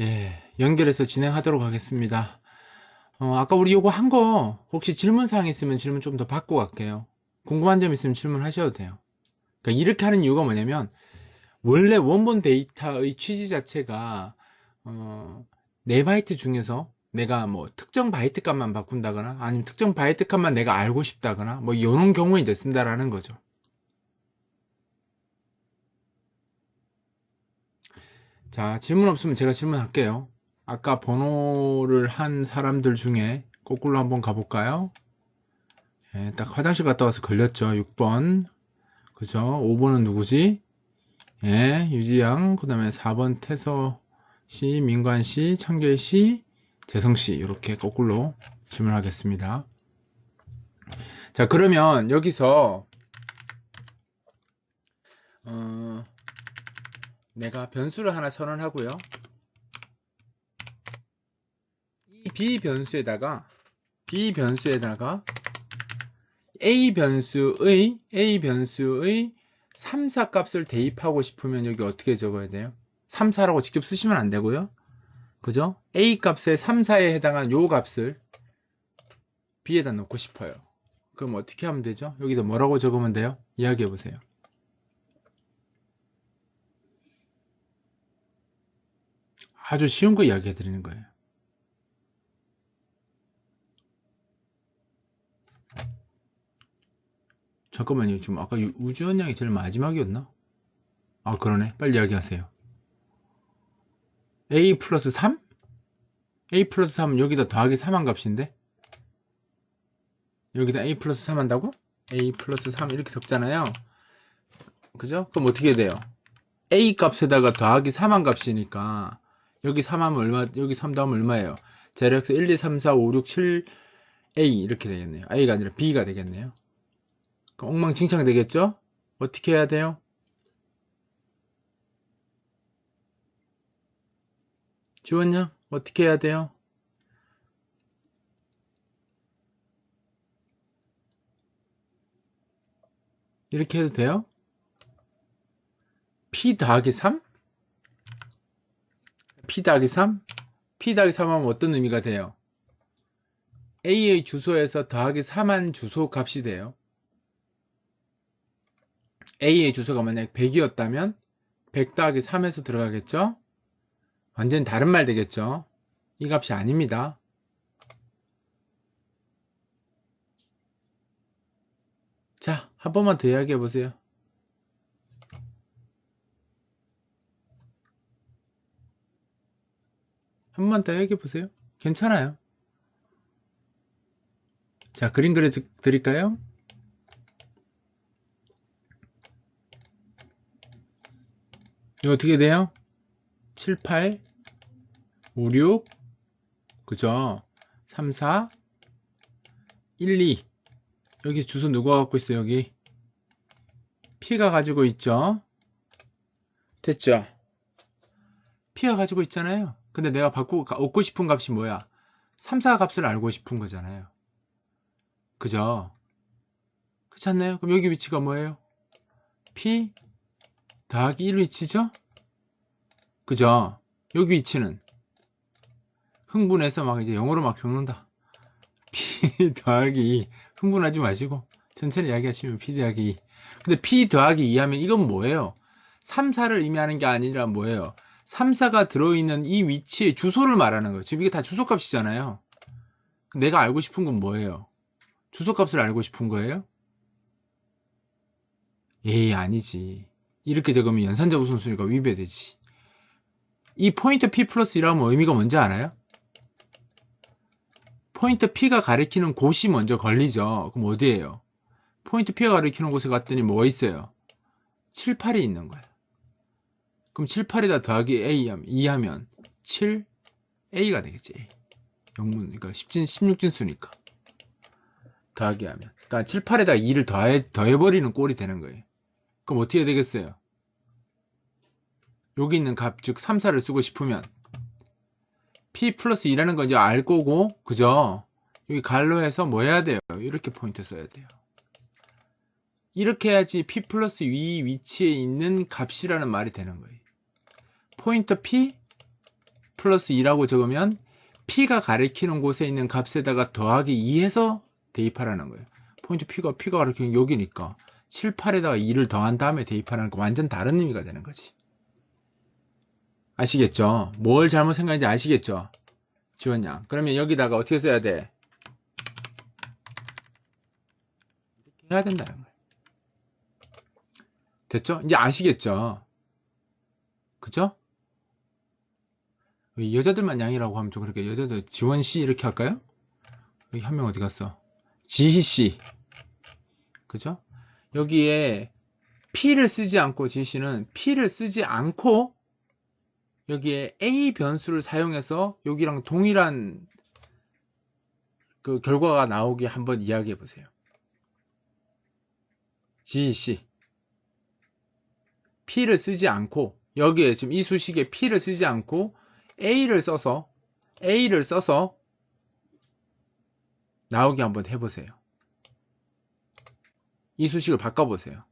예, 연결해서 진행하도록 하겠습니다. 아까 우리 요거 한 거 혹시 질문사항 있으면 질문 좀 더 받고 갈게요. 궁금한 점 있으면 질문하셔도 돼요. 그러니까 이렇게 하는 이유가 뭐냐면 원래 원본 데이터의 취지 자체가 어, 4바이트 중에서 내가 뭐 특정 바이트 값만 바꾼다거나 아니면 특정 바이트 값만 내가 알고 싶다거나 뭐 이런 경우에 이제 쓴다라는 거죠. 자, 질문 없으면 제가 질문할게요. 아까 번호를 한 사람들 중에 거꾸로 한번 가볼까요? 예, 딱 화장실 갔다 와서 걸렸죠. 6번. 그죠? 5번은 누구지? 예, 유지양. 그 다음에 4번 태서 씨, 민관 씨, 창길 씨, 재성 씨. 이렇게 거꾸로 질문하겠습니다. 자, 그러면 여기서 어, 내가 변수를 하나 선언하고요. 이 B 변수에다가 A 변수의 3, 4 값을 대입하고 싶으면 여기 어떻게 적어야 돼요? 3, 4라고 직접 쓰시면 안 되고요. 그죠? A 값에 3, 4에 해당하는 요 값을 B에다 넣고 싶어요. 그럼 어떻게 하면 되죠? 여기다 뭐라고 적으면 돼요? 이야기해 보세요. 아주 쉬운 거 이야기해 드리는 거예요. 잠깐만요. 지금 아까 우주원 양이 제일 마지막이었나? 아, 그러네. 빨리 이야기하세요. A 플러스 3? A 플러스 3은 여기다 더하기 3한 값인데? 여기다 A 플러스 3 한다고? A 플러스 3 이렇게 적잖아요. 그죠? 그럼 어떻게 돼요? A 값에다가 더하기 3한 값이니까 여기 3 하면 얼마, 여기 3 더하면 얼마예요? 제력서 1, 2, 3, 4, 5, 6, 7, A 이렇게 되겠네요. A가 아니라 B가 되겠네요. 그럼 엉망진창 되겠죠? 어떻게 해야 돼요? 지원요? 어떻게 해야 돼요? 이렇게 해도 돼요? P 더하기 3? P 더하기 3? P 더하기 3 하면 어떤 의미가 돼요? A의 주소에서 더하기 3한 주소 값이 돼요. A의 주소가 만약 100이었다면 100 더하기 3에서 들어가겠죠? 완전 다른 말 되겠죠? 이 값이 아닙니다. 자, 한 번만 더 이야기해 보세요. 한 번만 더 이야기해 보세요. 괜찮아요. 자, 그림 그려 드릴까요? 이거 어떻게 돼요? 7, 8, 5, 6, 그죠? 3, 4, 1, 2. 여기 주소 누가 갖고 있어요, 여기? P가 가지고 있죠? 됐죠? P가 가지고 있잖아요. 근데 내가 얻고 싶은 값이 뭐야? 3, 4 값을 알고 싶은 거잖아요. 그죠? 그렇지 않나요? 그럼 여기 위치가 뭐예요? P 더하기 1 위치죠? 그죠? 여기 위치는 흥분해서 막 이제 영어로 막 적는다. P 더하기 2. 흥분하지 마시고 천천히 이야기하시면 P 더하기 2. 근데 P 더하기 2 하면 이건 뭐예요? 3, 4를 의미하는 게 아니라 뭐예요? 3, 4가 들어있는 이 위치의 주소를 말하는 거예요. 지금 이게 다 주소값이잖아요. 내가 알고 싶은 건 뭐예요? 주소값을 알고 싶은 거예요? 에이, 아니지. 이렇게 적으면 연산자 우선순위가 위배되지. 이 포인트 P 플러스 1하면 의미가 뭔지 알아요? 포인트 P가 가리키는 곳이 먼저 걸리죠. 그럼 어디예요? 포인트 P가 가리키는 곳에 갔더니 뭐가 있어요? 7, 8이 있는 거야. 그럼 7, 8에다 더하기 A 하면 2 하면 7, A가 되겠지. 영문, 그러니까 16진수니까. 더하기 하면. 그러니까 7, 8에다 2를 더해버리는 꼴이 되는 거예요. 그럼 어떻게 되겠어요? 여기 있는 값, 즉 3, 4를 쓰고 싶으면 P 플러스 2라는 건 이제 알 거고, 그죠? 여기 갈로 해서 뭐 해야 돼요? 이렇게 포인트 써야 돼요. 이렇게 해야지 P 플러스 2 위치에 있는 값이라는 말이 되는 거예요. 포인트 P, 플러스 2라고 적으면 P가 가리키는 곳에 있는 값에다가 더하기 2해서 대입하라는 거예요. 포인트 P가 가리키는 여기니까 7, 8에다가 2를 더한 다음에 대입하라는 거 완전 다른 의미가 되는 거지. 아시겠죠? 뭘 잘못 생각했는지 아시겠죠? 지원양. 그러면 여기다가 어떻게 써야 돼? 이렇게 해야 된다는 거예요. 됐죠? 이제 아시겠죠? 그죠? 여자들만 양이라고 하면 좀 그렇게 여자들 지원씨 이렇게 할까요? 여기 한 명 어디 갔어? 지희씨. 그죠? 여기에 P를 쓰지 않고 지희씨는 P를 쓰지 않고 여기에 A 변수를 사용해서 여기랑 동일한 그 결과가 나오게 한번 이야기해 보세요. 지희씨. P를 쓰지 않고 여기에 지금 이 수식에 P를 쓰지 않고 A를 써서 나오게 한번 해보세요. 이 수식을 바꿔보세요.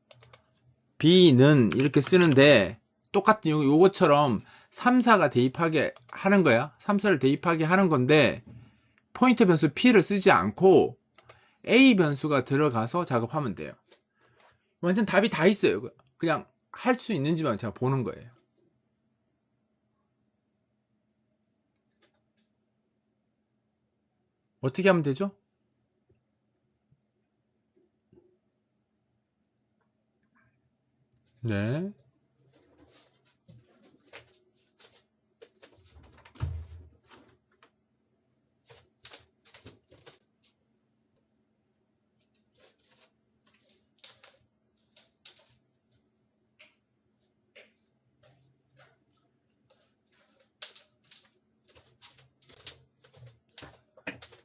B는 이렇게 쓰는데 똑같은 요것처럼 3, 4가 대입하게 하는 거야. 3, 4를 대입하게 하는 건데 포인트 변수 P를 쓰지 않고 A 변수가 들어가서 작업하면 돼요. 완전 답이 다 있어요. 그냥 할 수 있는지만 제가 보는 거예요. 어떻게 하면 되죠? 네.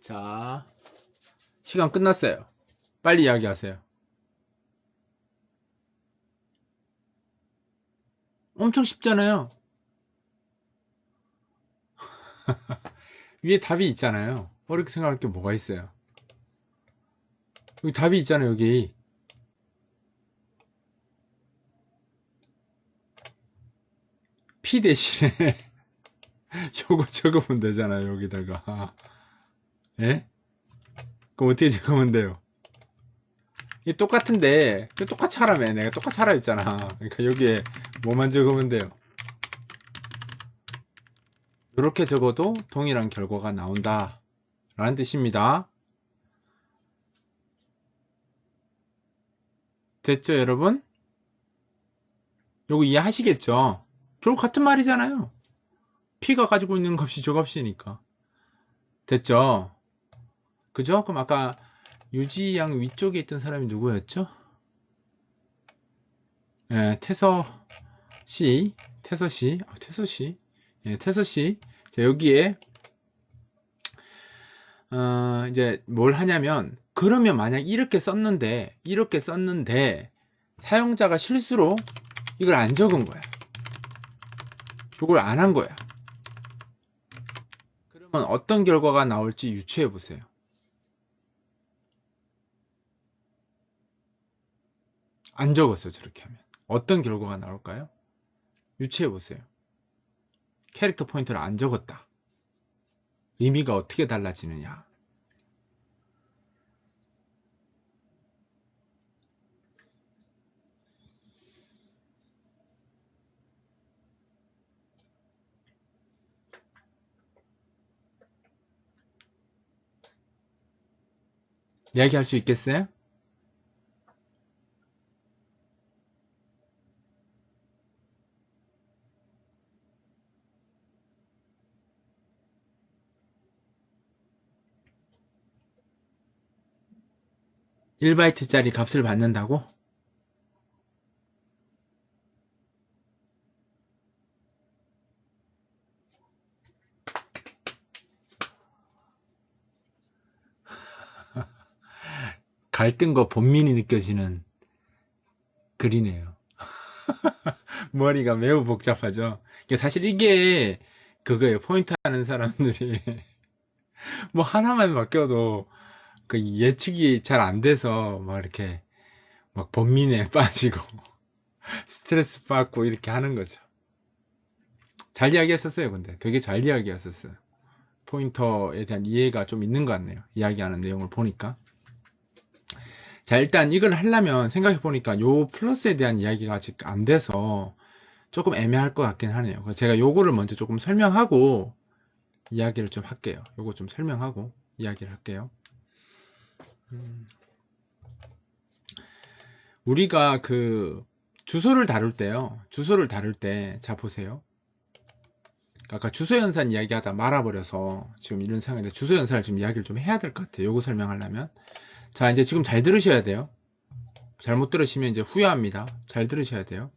자, 시간 끝났어요. 빨리 이야기하세요. 엄청 쉽잖아요. 위에 답이 있잖아요. 어렵게 생각할 게 뭐가 있어요? 여기 답이 있잖아요, 여기. P 대신에 요거 적으면 되잖아요, 여기다가. 예? 그럼 어떻게 적으면 돼요? 이게 똑같은데, 똑같이 하라며. 내가 똑같이 하라 했잖아. 그러니까 여기에 뭐만 적으면 돼요? 이렇게 적어도 동일한 결과가 나온다 라는 뜻입니다. 됐죠, 여러분? 요거 이해하시겠죠? 결국 같은 말이잖아요. P가 가지고 있는 값이 저 값이니까. 됐죠? 그죠? 그럼 아까 유지양 위쪽에 있던 사람이 누구였죠? 예, 태서씨. 예, 태서씨. 자, 여기에 이제 뭘 하냐면, 그러면 만약 이렇게 썼는데 사용자가 실수로 이걸 안 적은 거야. 이걸 안 한 거야. 그러면 어떤 결과가 나올지 유추해 보세요. 안 적었어요, 저렇게 하면. 어떤 결과가 나올까요? 유추해 보세요. 캐릭터 포인트를 안 적었다. 의미가 어떻게 달라지느냐. 이야기할 수 있겠어요? (1바이트)짜리 값을 받는다고? 갈등과 본민이 느껴지는 글이네요. 머리가 매우 복잡하죠. 사실 이게 그거예요. 포인트 하는 사람들이 뭐 하나만 바뀌어도 그 예측이 잘 안 돼서 막 이렇게 막 본민에 빠지고 스트레스 받고 이렇게 하는 거죠. 잘 이야기했었어요. 근데 되게 잘 이야기했었어요. 포인터에 대한 이해가 좀 있는 것 같네요. 이야기하는 내용을 보니까. 자, 일단 이걸 하려면 생각해 보니까 요 플러스에 대한 이야기가 아직 안 돼서 조금 애매할 것 같긴 하네요. 그래서 제가 요거를 먼저 조금 설명하고 이야기를 좀 할게요. 요거 좀 설명하고 이야기를 할게요. 우리가 그 주소를 다룰 때요. 주소를 다룰 때, 자 보세요. 아까 주소 연산 이야기하다 말아버려서 지금 이런 상황인데 주소 연산을 지금 이야기를 좀 해야 될 것 같아요. 요거 설명하려면. 자, 이제 지금 잘 들으셔야 돼요. 잘못 들으시면 이제 후회합니다. 잘 들으셔야 돼요.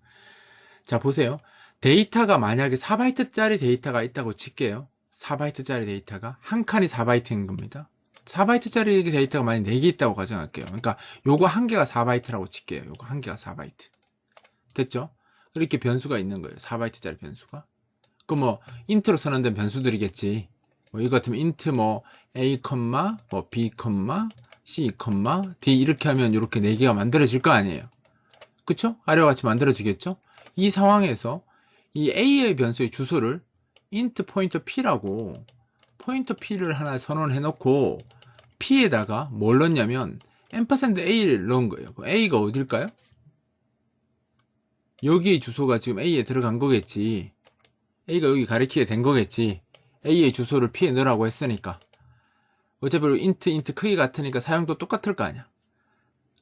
자, 보세요. 데이터가 만약에 4바이트짜리 데이터가 있다고 칠게요. 4바이트짜리 데이터가 한 칸이 4바이트인 겁니다. 4바이트짜리 데이터가 만약 4개 있다고 가정할게요. 그러니까 요거 한 개가 4바이트라고 칠게요. 요거 한 개가 4바이트. 됐죠? 이렇게 변수가 있는 거예요. 4바이트짜리 변수가. 그 뭐 인트로 선언된 변수들이겠지. 뭐 이거 같으면 인트 뭐 a, 뭐 b, c, d 이렇게 하면 이렇게 4개가 만들어질 거 아니에요. 그쵸? 아래와 같이 만들어지겠죠? 이 상황에서 이 a의 변수의 주소를 int 포인터 p라고 포인터 p를 하나 선언해 놓고 p에다가 뭘 넣냐면 %a를 넣은 거예요. a가 어딜까요? 여기 주소가 지금 a에 들어간 거겠지. a가 여기 가리키게 된 거겠지. a의 주소를 p에 넣으라고 했으니까. 어차피 int 크기 같으니까 사용도 똑같을 거 아니야.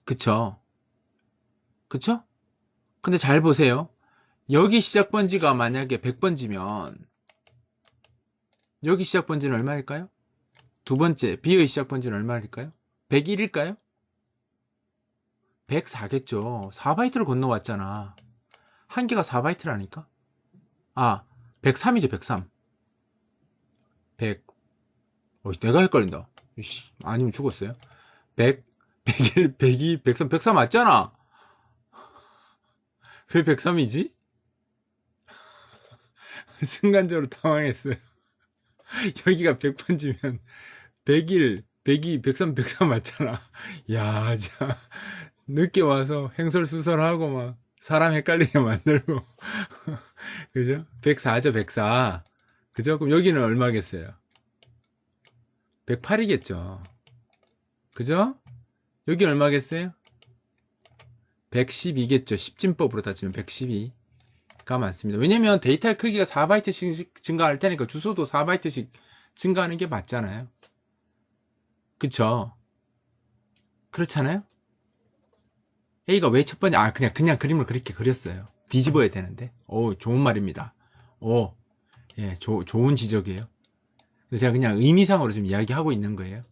그쵸? 그쵸? 근데 잘 보세요. 여기 시작 번지가 만약에 100번지면 여기 시작 번지는 얼마일까요? 두 번째 B의 시작 번지는 얼마일까요? 101일까요? 104겠죠. 4바이트를 건너왔잖아. 한 개가 4바이트라니까? 아, 103이죠, 103. 100. 내가 헷갈린다. 이씨, 아니면 죽었어요. 100, 101, 102, 103, 103 맞잖아. 왜 103이지? 순간적으로 당황했어요. 여기가 100번지면 101, 102, 103, 103 맞잖아. 야, 자, 늦게 와서 횡설수설하고 막 사람 헷갈리게 만들고. 그죠? 104죠, 104. 그죠? 그럼 여기는 얼마겠어요? 108이겠죠. 그죠? 여기 얼마겠어요? 112겠죠. 10진법으로 따지면 112가 많습니다. 왜냐면 데이터의 크기가 4바이트씩 증가할 테니까 주소도 4바이트씩 증가하는 게 맞잖아요. 그쵸? 그렇잖아요? A가 왜 첫 번째, 그냥 그림을 그렇게 그렸어요. 뒤집어야 되는데. 오, 좋은 말입니다. 오, 예, 좋은 지적이에요. 제가 그냥 의미상으로 좀 이야기하고 있는 거예요.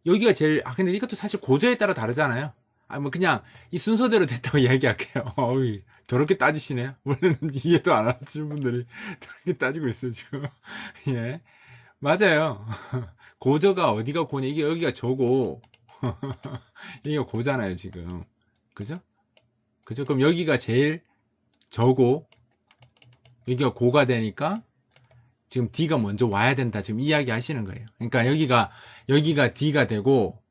여기가 제일, 근데 이것도 사실 고조에 따라 다르잖아요. 뭐 그냥 이 순서대로 됐다고 이야기할게요. 어이, 더럽게 따지시네요. 원래는 이해도 안 하시는 분들이 더럽게 따지고 있어요, 지금. 예. 맞아요. 고저가 어디가 고냐. 이게 여기가 저고, 여기가 고잖아요, 지금. 그죠? 그죠? 그럼 여기가 제일 저고, 여기가 고가 되니까, 지금 D가 먼저 와야 된다. 지금 이야기 하시는 거예요. 그러니까 여기가 D가 되고,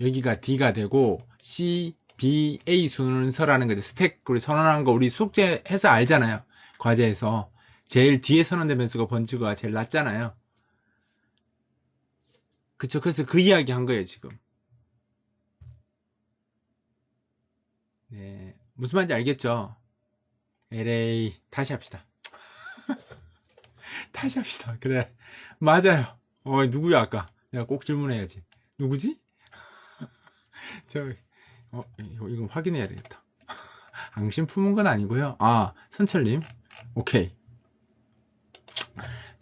여기가 D가 되고, C, B, A 순서라는 거죠. 스택, 우리 선언한 거 우리 숙제해서 알잖아요. 과제에서. 제일 뒤에 선언된 변수가 번지가 제일 낮잖아요. 그쵸? 그래서 그 이야기 한 거예요, 지금. 네. 무슨 말인지 알겠죠? LA, 다시 합시다. 다시 합시다. 그래. 맞아요. 누구야, 아까? 내가 꼭 질문해야지. 누구지? 이거 확인해야 되겠다. 앙심 품은 건 아니고요. 선철님. 오케이.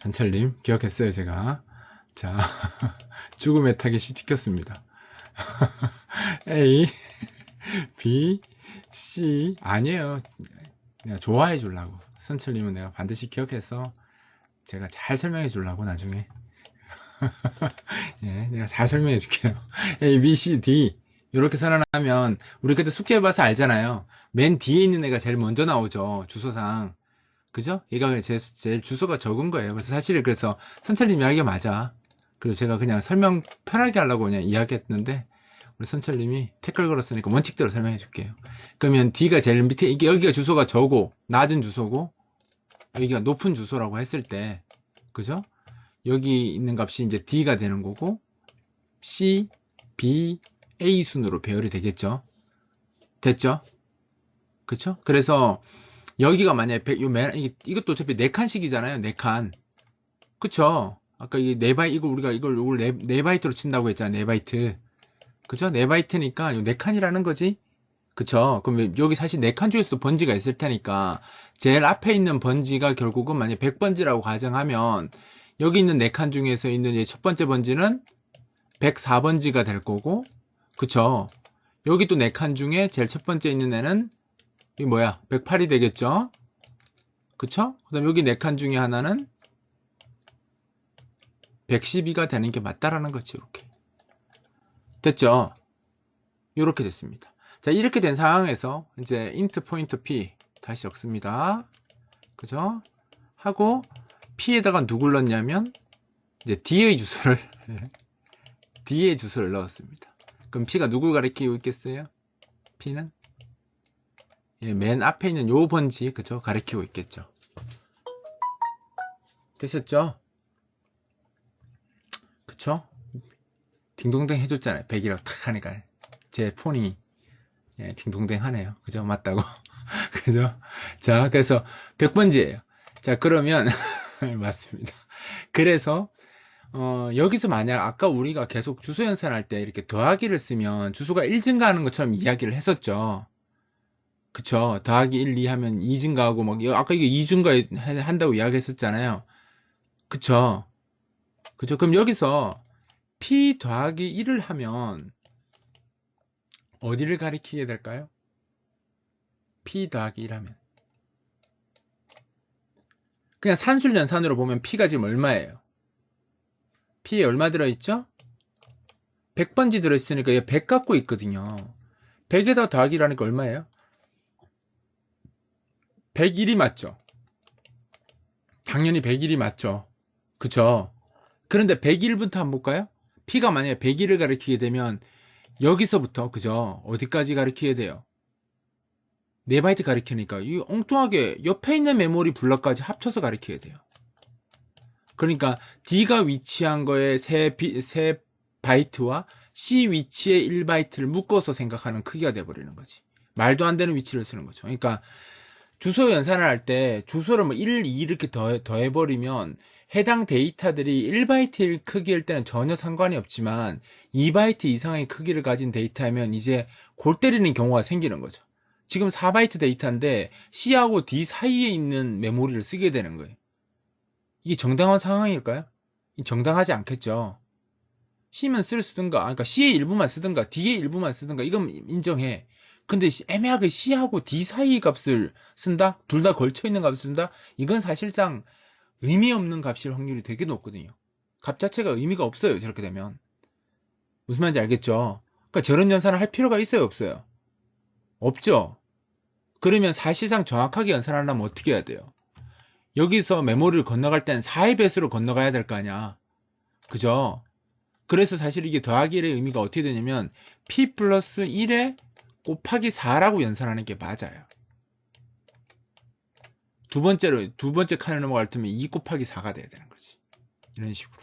선철님, 기억했어요, 제가. 자, 죽음의 타겟이 찍혔습니다. A, B, C. 아니에요. 내가 좋아해 주려고. 선철님은 내가 반드시 기억해서 제가 잘 설명해 주려고, 나중에. 예, 내가 잘 설명해 줄게요. A, B, C, D. 이렇게 선언하면, 우리 그래도 숙제해봐서 알잖아요. 맨 뒤에 있는 애가 제일 먼저 나오죠. 주소상. 그죠? 얘가 제일 주소가 적은 거예요. 그래서 사실 그래서 선철님 이야기가 맞아. 그래서 제가 그냥 설명 편하게 하려고 그냥 이야기했는데, 우리 선철님이 태클 걸었으니까 원칙대로 설명해 줄게요. 그러면 D가 제일 밑에, 이게 여기가 주소가 저고, 낮은 주소고, 여기가 높은 주소라고 했을 때, 그죠? 여기 있는 값이 이제 D가 되는 거고, C, B, A 순으로 배열이 되겠죠? 됐죠? 그쵸? 그래서, 여기가 만약에, 이것도 어차피 4칸씩이잖아요, 4칸. 그쵸? 아까 이게 4바이트, 이걸 4바이트로 친다고 했잖아, 4바이트. 그죠? 4바이트니까 4칸이라는 거지? 그쵸? 그럼 여기 사실 4칸 중에서도 번지가 있을 테니까 제일 앞에 있는 번지가 결국은 만약 100번지라고 가정하면 여기 있는 4칸 중에서 있는 첫 번째 번지는 104번지가 될 거고, 그쵸? 여기 또 4칸 중에 제일 첫 번째 있는 애는 이 뭐야? 108이 되겠죠? 그쵸? 그 다음 여기 4칸 중에 하나는 112가 되는 게 맞다라는 거지, 이렇게. 됐죠? 이렇게 됐습니다. 자, 이렇게 된 상황에서 이제 int 포인터 p 다시 적습니다. 그죠? 하고 p에다가 누굴 넣냐면 이제 d의 주소를 d의 주소를 넣었습니다. 그럼 p가 누굴 가리키고 있겠어요? p는 맨 앞에 있는 요 번지, 그죠? 가리키고 있겠죠. 되셨죠? 그쵸? 딩동댕 해줬잖아요. 100이라고 탁 하니까 제 폰이 딩동댕 하네요. 그죠? 맞다고. 그죠? 자, 그래서 100번지예요. 자, 그러면 맞습니다. 그래서 여기서 만약 아까 우리가 계속 주소 연산할 때 이렇게 더하기를 쓰면 주소가 1 증가하는 것처럼 이야기를 했었죠. 그쵸? 더하기 1, 2 하면 2 증가하고 막 아까 이게 2 증가한다고 이야기했었잖아요. 그쵸? 그죠? 그럼 여기서 p 더하기 1을 하면 어디를 가리키게 될까요? p 더하기 1 하면 그냥 산술연산으로 보면 p가 지금 얼마예요? p에 얼마 들어있죠? 100번지 들어있으니까 얘 100 갖고 있거든요. 100에다 더하기라니까 얼마예요? 101이 맞죠? 당연히 101이 맞죠? 그쵸? 그런데 101부터 한번 볼까요? p가 만약에 101을 가리키게 되면 여기서부터 그죠? 어디까지 가리키게 돼요? 4바이트 가리키니까 이 엉뚱하게 옆에 있는 메모리 블럭까지 합쳐서 가리키게 돼요. 그러니까 D가 위치한 거에 세 바이트와 C 위치의 1바이트를 묶어서 생각하는 크기가 돼버리는 거지. 말도 안 되는 위치를 쓰는 거죠. 그러니까 주소 연산을 할 때 주소를 뭐 1, 2 이렇게 더해버리면 해당 데이터들이 1바이트 크기일 때는 전혀 상관이 없지만 2바이트 이상의 크기를 가진 데이터면 이제 골 때리는 경우가 생기는 거죠. 지금 4바이트 데이터인데 C하고 D 사이에 있는 메모리를 쓰게 되는 거예요. 이게 정당한 상황일까요? 정당하지 않겠죠. C면 쓰든가, 그러니까 C의 일부만 쓰든가, D의 일부만 쓰든가, 이건 인정해. 근데 애매하게 C하고 D 사이 값을 쓴다? 둘 다 걸쳐있는 값을 쓴다? 이건 사실상 의미 없는 값일 확률이 되게 높거든요. 값 자체가 의미가 없어요, 저렇게 되면. 무슨 말인지 알겠죠? 그러니까 저런 연산을 할 필요가 있어요, 없어요? 없죠? 그러면 사실상 정확하게 연산하려면 어떻게 해야 돼요? 여기서 메모리를 건너갈 땐 4의 배수로 건너가야 될 거 아니야. 그죠? 그래서 사실 이게 더하기의 의미가 어떻게 되냐면 p 플러스 1에 곱하기 4라고 연산하는 게 맞아요. 두 번째 칸을 넘어갈 때면 2 곱하기 4가 돼야 되는 거지. 이런 식으로.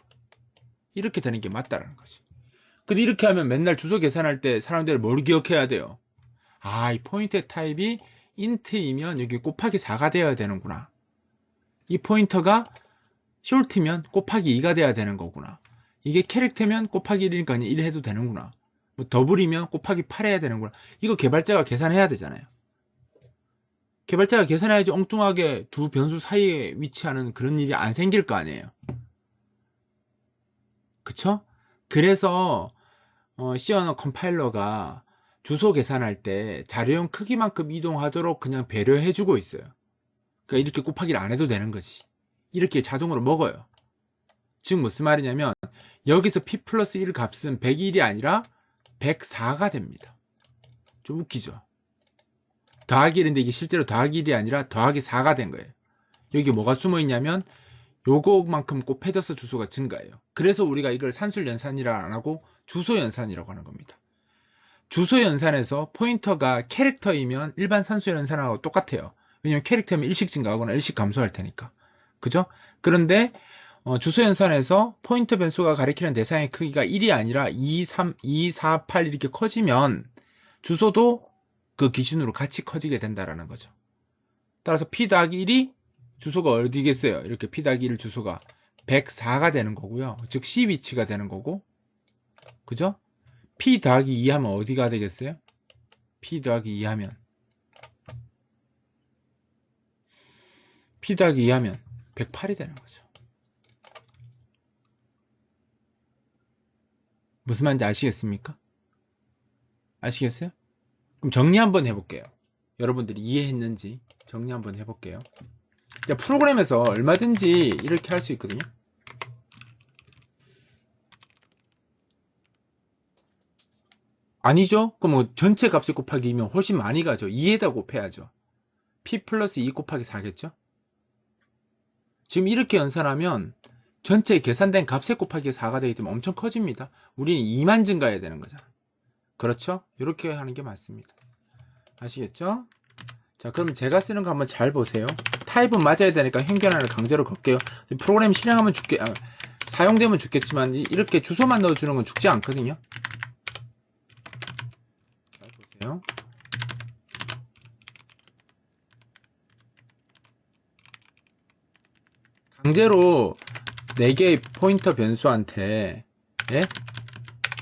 이렇게 되는 게 맞다라는 거지. 근데 이렇게 하면 맨날 주소 계산할 때 사람들이 뭘 기억해야 돼요? 아, 이 포인터의 타입이 int이면 여기 곱하기 4가 되어야 되는구나. 이 포인터가 숄트면 곱하기 2가 돼야 되는 거구나. 이게 캐릭터면 곱하기 1이니까 1 해도 되는구나. 뭐 더블이면 곱하기 8 해야 되는구나. 이거 개발자가 계산해야 되잖아요. 개발자가 계산해야지 엉뚱하게 두 변수 사이에 위치하는 그런 일이 안 생길 거 아니에요. 그쵸? 그래서 C 언어 컴파일러가 주소 계산할 때 자료형 크기만큼 이동하도록 그냥 배려해주고 있어요. 그러니까 이렇게 곱하기를 안 해도 되는 거지. 이렇게 자동으로 먹어요. 즉 무슨 말이냐면 여기서 p 플러스 1 값은 101이 아니라 104가 됩니다. 좀 웃기죠? 더하기 1인데 이게 실제로 더하기 1이 아니라 더하기 4가 된 거예요. 여기 뭐가 숨어 있냐면 요거만큼 곱해져서 주소가 증가해요. 그래서 우리가 이걸 산술연산이라 안 하고 주소연산이라고 하는 겁니다. 주소 연산에서 포인터가 캐릭터이면 일반 산수 연산하고 똑같아요. 왜냐면 캐릭터면 일씩 증가하거나 일씩 감소할 테니까. 그죠? 그런데 주소 연산에서 포인터 변수가 가리키는 대상의 크기가 1이 아니라 2, 3, 2, 4, 8 이렇게 커지면 주소도 그 기준으로 같이 커지게 된다라는 거죠. 따라서 P 더하기 1이 주소가 어디겠어요? 이렇게 P 더하기 1 주소가 104가 되는 거고요. 즉 C 위치가 되는 거고. 그죠? P 더하기 2 하면 어디가 되겠어요? P 더하기 2 하면 P 더하기 2 하면 108이 되는 거죠. 무슨 말인지 아시겠습니까? 아시겠어요? 그럼 정리 한번 해볼게요. 여러분들이 이해했는지 정리 한번 해볼게요. 프로그램에서 얼마든지 이렇게 할 수 있거든요. 아니죠? 그럼 뭐 전체 값을 곱하기 2면 훨씬 많이 가죠. 2에다 곱해야죠. P 플러스 2 곱하기 4겠죠? 지금 이렇게 연산하면 전체 계산된 값에 곱하기 4가 되기 때문에 엄청 커집니다. 우리는 2만 증가해야 되는 거잖아. 그렇죠? 이렇게 하는 게 맞습니다. 아시겠죠? 자, 그럼 제가 쓰는 거 한번 잘 보세요. 타입은 맞아야 되니까 행변환을 강제로 걸게요. 프로그램 실행하면 사용되면 죽겠지만 이렇게 주소만 넣어주는 건 죽지 않거든요. 잘 보세요. 강제로 4개의 포인터 변수한테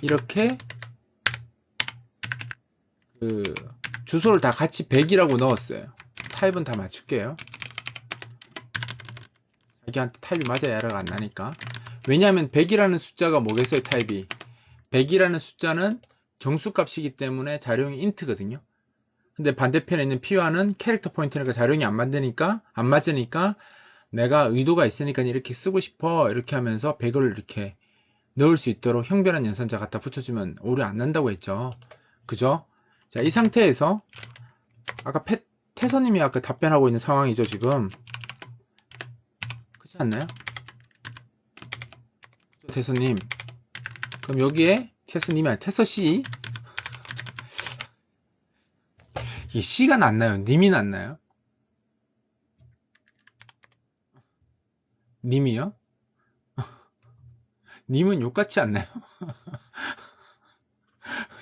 이렇게 주소를 다 같이 100이라고 넣었어요. 타입은 다 맞출게요. 자기한테 타입이 맞아야 에러가 안 나니까. 왜냐하면 100이라는 숫자가 뭐겠어요? 타입이 100이라는 숫자는 정수값이기 때문에 자료형이 int거든요. 근데 반대편에 있는 P1은 캐릭터 포인트니까 자료형이 안 맞으니까 내가 의도가 있으니까 이렇게 쓰고 싶어 이렇게 하면서 100을 이렇게 넣을 수 있도록 형변환 연산자 갖다 붙여주면 오류 안 난다고 했죠. 그죠? 자, 이 상태에서 아까 태서님이 아까 답변하고 있는 상황이죠. 지금 그렇지 않나요? 태서님, 그럼 여기에 태서님이 아니라 태서씨, 이 C가 낫나요? 님이 낫나요? 님이요? 님은 욕같지 않나요?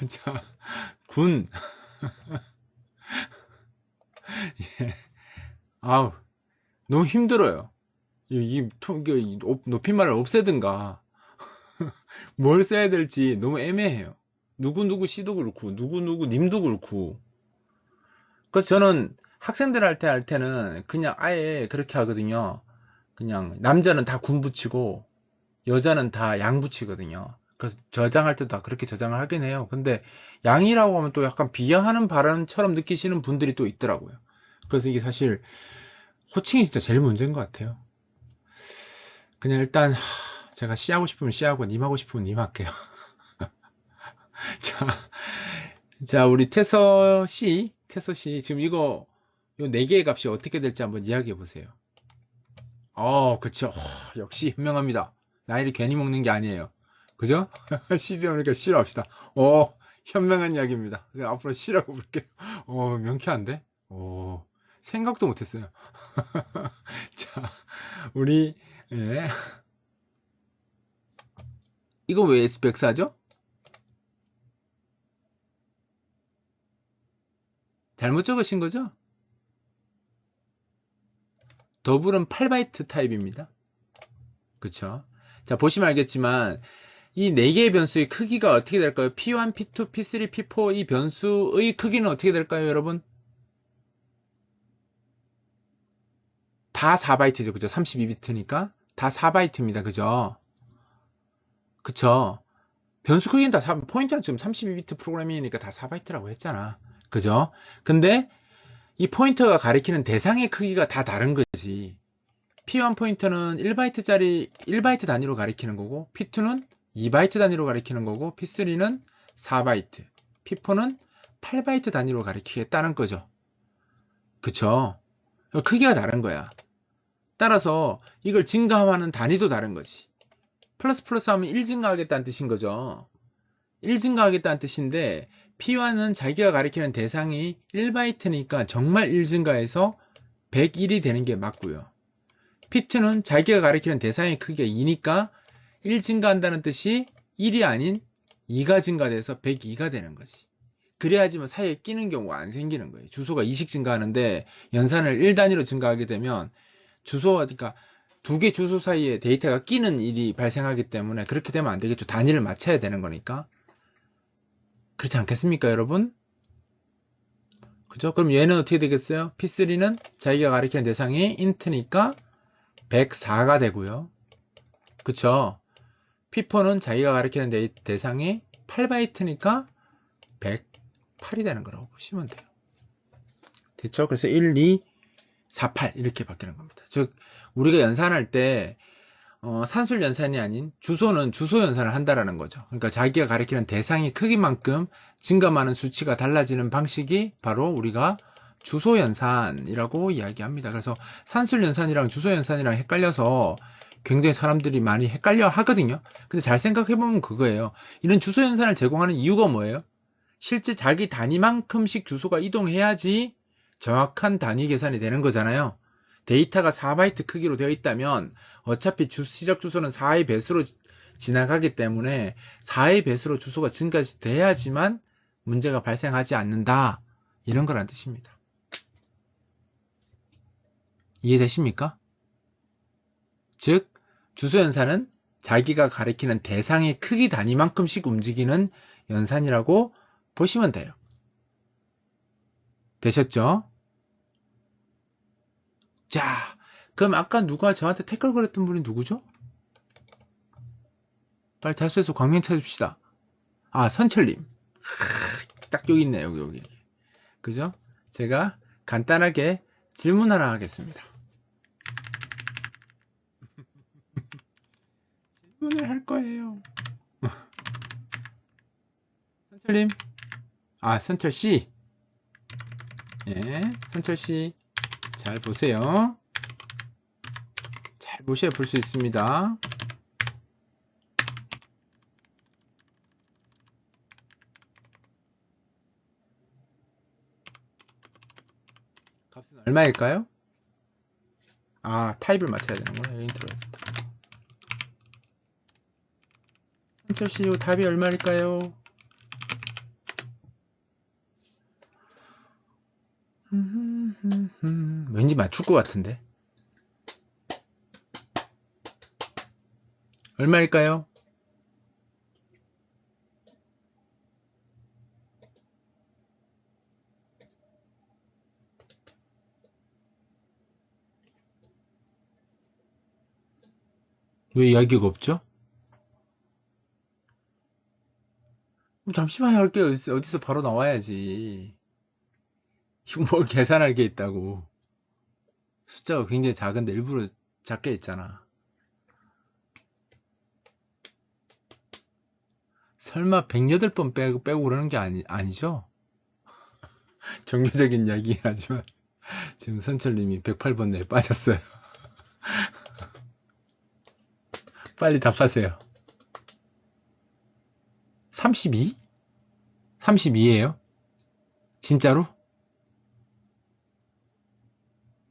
자, 군. 예. 아우, 너무 힘들어요. 높임말을 없애든가 뭘 써야 될지 너무 애매해요. 누구누구 씨도 그렇고 누구누구 님도 그렇고. 그래서 저는 학생들 할 때는 그냥 아예 그렇게 하거든요. 그냥 남자는 다 군 붙이고 여자는 다 양 붙이거든요. 그래서 저장할 때도 다 그렇게 저장을 하긴 해요. 근데 양이라고 하면 또 약간 비하하는 발언처럼 느끼시는 분들이 또 있더라고요. 그래서 이게 사실 호칭이 진짜 제일 문제인 것 같아요. 그냥 일단 제가 C 하고 싶으면 C 하고 님 하고 싶으면 님 할게요. 자, 우리 태서 C 지금 이거 요 4개의 값이 어떻게 될지 한번 이야기해 보세요. 그쵸. 역시 현명합니다. 나이를 괜히 먹는 게 아니에요. 그죠? C 배우니까 C로 합시다. 현명한 이야기입니다. 앞으로 C라고 볼게요. 명쾌한데? 생각도 못했어요. 자, 우리, 예. 이거 왜 SPX하죠? 잘못 적으신 거죠? 더블은 8바이트 타입입니다. 그쵸? 자, 보시면 알겠지만 이 4개의 변수의 크기가 어떻게 될까요? P1, P2, P3, P4 이 변수의 크기는 어떻게 될까요, 여러분? 다 4바이트죠. 그죠? 32비트니까 다 4바이트입니다. 그죠? 그쵸? 변수 크기는 다 포인터는 지금 32비트 프로그래밍이니까 다 4바이트라고 했잖아. 그죠? 근데 이 포인터가 가리키는 대상의 크기가 다 다른 거지. P1 포인터는 1바이트 단위로 가리키는 거고, P2는 2바이트 단위로 가리키는 거고, P3는 4바이트, P4는 8바이트 단위로 가리키겠다는 거죠. 그쵸? 크기가 다른 거야. 따라서 이걸 증가하는 단위도 다른 거지. 플러스 하면 1 증가하겠다는 뜻인 거죠. 1 증가하겠다는 뜻인데 P1은 자기가 가리키는 대상이 1바이트니까 정말 1 증가해서 101이 되는 게 맞고요. P2는 자기가 가리키는 대상의 크기가 2니까 1 증가한다는 뜻이 1이 아닌 2가 증가돼서 102가 되는 거지. 그래야지만 사이에 끼는 경우가 안 생기는 거예요. 주소가 2씩 증가하는데 연산을 1단위로 증가하게 되면 주소가, 그러니까 두 개 주소 사이에 데이터가 끼는 일이 발생하기 때문에 그렇게 되면 안 되겠죠. 단위를 맞춰야 되는 거니까. 그렇지 않겠습니까, 여러분? 그죠? 그럼 얘는 어떻게 되겠어요? P3는 자기가 가리키는 대상이 int니까 104가 되고요. 그쵸? P4는 자기가 가리키는 대상이 8바이트니까 108이 되는 거라고 보시면 돼요. 됐죠? 그래서 1, 2, 4, 8 이렇게 바뀌는 겁니다. 즉 우리가 연산할 때 산술 연산이 아닌 주소는 주소 연산을 한다라는 거죠. 그러니까 자기가 가리키는 대상의 크기만큼 증가하는 수치가 달라지는 방식이 바로 우리가 주소 연산이라고 이야기합니다. 그래서 산술 연산이랑 주소 연산이랑 헷갈려서 굉장히 사람들이 많이 헷갈려 하거든요. 근데 잘 생각해보면 그거예요. 이런 주소 연산을 제공하는 이유가 뭐예요? 실제 자기 단위만큼씩 주소가 이동해야지 정확한 단위 계산이 되는 거잖아요. 데이터가 4바이트 크기로 되어 있다면 어차피 시적 주소는 4의 배수로 지나가기 때문에 4의 배수로 주소가 증가돼야지만 문제가 발생하지 않는다. 이런 거란 뜻입니다. 이해되십니까? 즉 주소 연산은 자기가 가리키는 대상의 크기 단위만큼씩 움직이는 연산이라고 보시면 돼요. 되셨죠? 자, 그럼 아까 누가 저한테 태클 걸었던 분이 누구죠? 빨리 자수해서 광명 찾읍시다. 아, 선철님. 딱 여기 있네요, 여기. 그죠? 제가 간단하게 질문 하나 하겠습니다. 질문을 할 거예요. 선철님. 아, 선철씨. 예, 선철씨. 잘 보세요. 잘 보셔야 볼 수 있습니다. 값은 얼마일까요? 아, 타입을 맞춰야 되는구나. 여기 들어있다. 선철씨, 이 답이 얼마일까요? 왠지 맞출 것 같은데. 얼마일까요? 왜 이야기가 없죠? 잠시만 할게요. 어디서 바로 나와야지. 이거 뭘 계산할 게 있다고. 숫자가 굉장히 작은데 일부러 작게 있잖아. 설마 108번 빼고 그러는 게 아니죠? 종교적인 이야기긴 하지만 지금 선철님이 108번 내에 빠졌어요. 빨리 답하세요. 32? 32예요? 진짜로?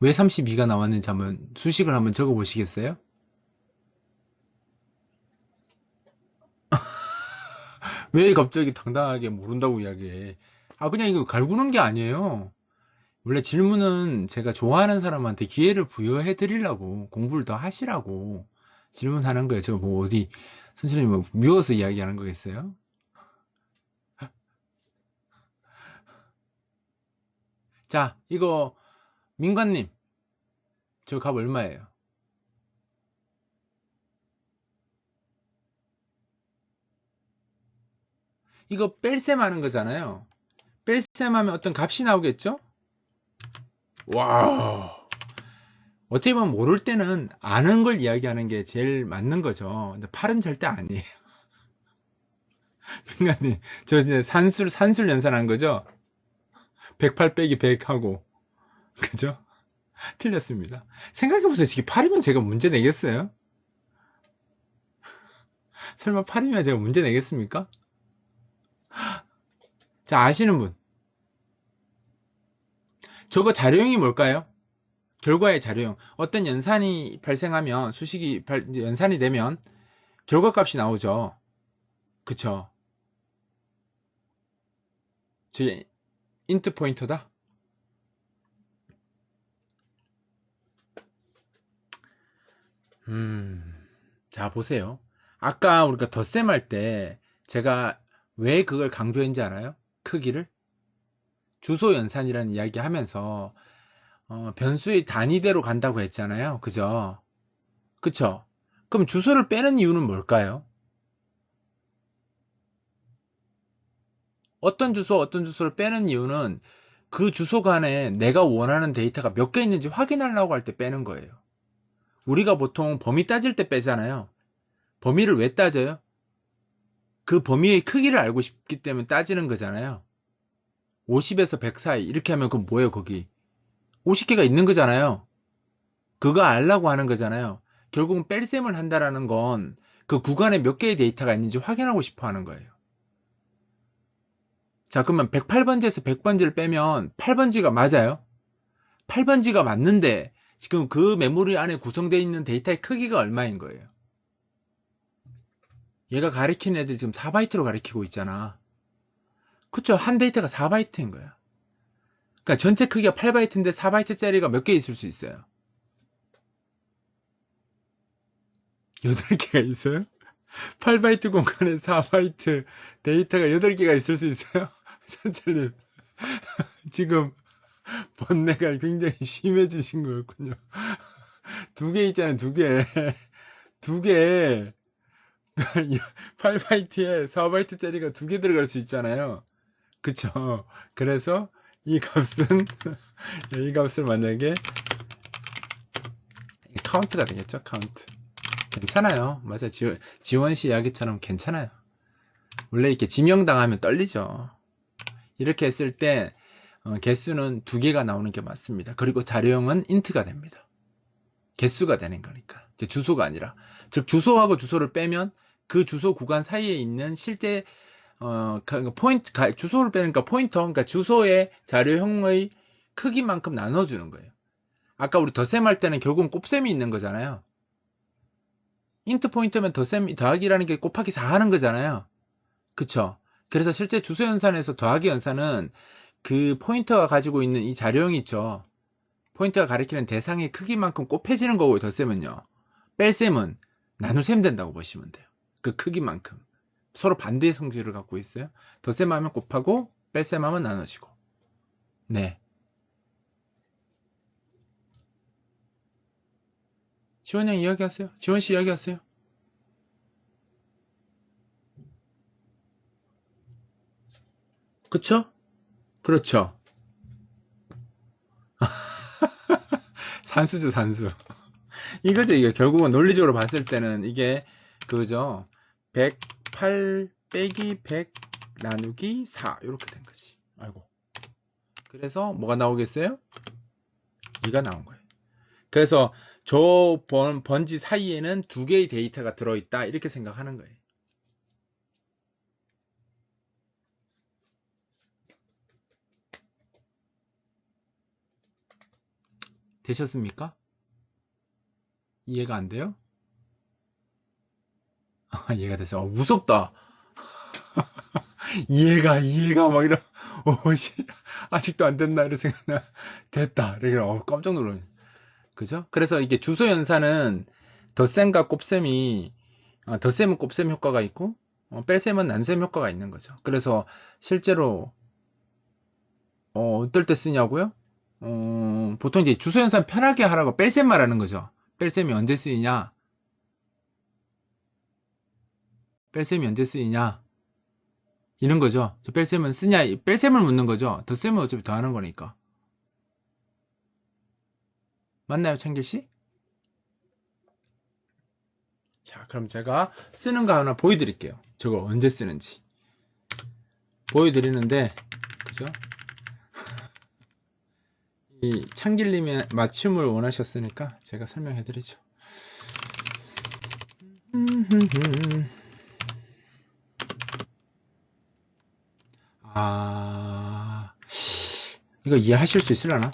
왜 32가 나왔는지 한번 수식을 한번 적어 보시겠어요? 왜 갑자기 당당하게 모른다고 이야기해? 아, 그냥 이거 갈구는 게 아니에요. 원래 질문은 제가 좋아하는 사람한테 기회를 부여해 드리려고, 공부를 더 하시라고 질문하는 거예요. 제가 뭐 어디 선생님이 뭐 미워서 이야기하는 거겠어요? 자, 이거 민관님, 저 값 얼마예요? 이거 뺄셈 하는 거잖아요. 뺄셈 하면 어떤 값이 나오겠죠? 와, 어떻게 보면 모를 때는 아는 걸 이야기하는 게 제일 맞는 거죠. 근데 8은 절대 아니에요. 민관님, 저 이제 산술 연산한 거죠? 108 빼기 100 하고. 그죠? 틀렸습니다. 생각해보세요. 지금 8이면 제가 문제 내겠어요? 설마 8이면 제가 문제 내겠습니까? 자, 아시는 분. 저거 자료형이 뭘까요? 결과의 자료형. 어떤 연산이 발생하면, 연산이 되면 결과값이 나오죠. 그쵸? 저 인트 포인터다. 자, 보세요. 아까 우리가 덧셈 할 때 제가 왜 그걸 강조했는지 알아요? 크기를? 주소 연산이라는 이야기 하면서 변수의 단위대로 간다고 했잖아요. 그죠? 그쵸? 그럼 주소를 빼는 이유는 뭘까요? 어떤 주소를 빼는 이유는 그 주소 간에 내가 원하는 데이터가 몇 개 있는지 확인하려고 할 때 빼는 거예요. 우리가 보통 범위 따질 때 빼잖아요. 범위를 왜 따져요? 그 범위의 크기를 알고 싶기 때문에 따지는 거잖아요. 50에서 100 사이 이렇게 하면 그건 뭐예요 거기? 50개가 있는 거잖아요. 그거 알라고 하는 거잖아요. 결국은 뺄셈을 한다라는 건 그 구간에 몇 개의 데이터가 있는지 확인하고 싶어 하는 거예요. 자, 그러면 108번지에서 100번지를 빼면 8번지가 맞아요? 8번지가 맞는데 지금 그 메모리 안에 구성되어 있는 데이터의 크기가 얼마인 거예요? 얘가 가리키는 애들이 지금 4바이트로 가리키고 있잖아. 그쵸? 한 데이터가 4바이트인 거야. 그러니까 전체 크기가 8바이트인데 4바이트짜리가 몇 개 있을 수 있어요? 8개가 있어요? 8바이트 공간에 4바이트 데이터가 8개가 있을 수 있어요? 선생님, 지금 번뇌가 굉장히 심해지신 거였군요. 2개 있잖아요, 2개. 2개. 8바이트에 4바이트짜리가 2개 들어갈 수 있잖아요. 그쵸? 그래서 이 값은, 이 값을 만약에 카운트가 되겠죠, 카운트. 괜찮아요. 맞아요. 지원 씨 이야기처럼 괜찮아요. 원래 이렇게 지명당하면 떨리죠. 이렇게 했을 때 개수는 2개가 나오는 게 맞습니다. 그리고 자료형은 인트가 됩니다. 개수가 되는 거니까. 이제 주소가 아니라. 즉 주소하고 주소를 빼면 그 주소 구간 사이에 있는 실제 주소를 빼니까 포인터, 그러니까 주소의 자료형의 크기만큼 나눠주는 거예요. 아까 우리 덧셈 할 때는 결국은 곱셈이 있는 거잖아요. 인트 포인트면 덧셈 더하기라는 게 곱하기 4 하는 거잖아요. 그쵸? 그래서 실제 주소 연산에서 더하기 연산은 그 포인터가 가지고 있는 이 자료형이 있죠. 포인터가 가리키는 대상의 크기만큼 곱해지는 거고요. 덧셈은요. 뺄셈은 나누셈 된다고 보시면 돼요. 그 크기만큼. 서로 반대의 성질을 갖고 있어요. 덧셈하면 곱하고 뺄셈하면 나눠지고. 네. 지원 형 이야기하세요. 지원 씨 이야기하세요. 그쵸? 그렇죠. 산수죠, 산수. 이거죠, 이게. 결국은 논리적으로 봤을 때는 이게, 그죠? 108 빼기 100 나누기 4. 이렇게 된 거지. 아이고. 그래서 뭐가 나오겠어요? 2가 나온 거예요. 그래서 저 번지 사이에는 2개의 데이터가 들어있다. 이렇게 생각하는 거예요. 되셨습니까? 이해가 안 돼요? 아, 이해가 됐어. 무섭다. 이해가 막 이러. 오씨, 아직도 안 됐나 이런 생각나. 됐다. 이렇게 깜짝 놀라네. 그죠? 그래서 이게 주소 연산은 덧셈과 곱셈이 덧셈은 곱셈 효과가 있고 뺄셈은 난셈 효과가 있는 거죠. 그래서 실제로 어떨 때 쓰냐고요? 보통 이제 주소 연산 편하게 하라고 뺄셈 말하는 거죠. 뺄셈이 언제 쓰이냐? 뺄셈이 언제 쓰이냐? 이런 거죠. 저 뺄셈은 쓰냐? 뺄셈을 묻는 거죠. 덧셈은 어차피 더하는 거니까. 맞나요, 창길 씨? 자, 그럼 제가 쓰는 거 하나 보여드릴게요. 저거 언제 쓰는지. 보여드리는데, 그죠? 이 창길님의 맞춤을 원하셨으니까 제가 설명해드리죠. 아, 이거 이해하실 수 있으려나?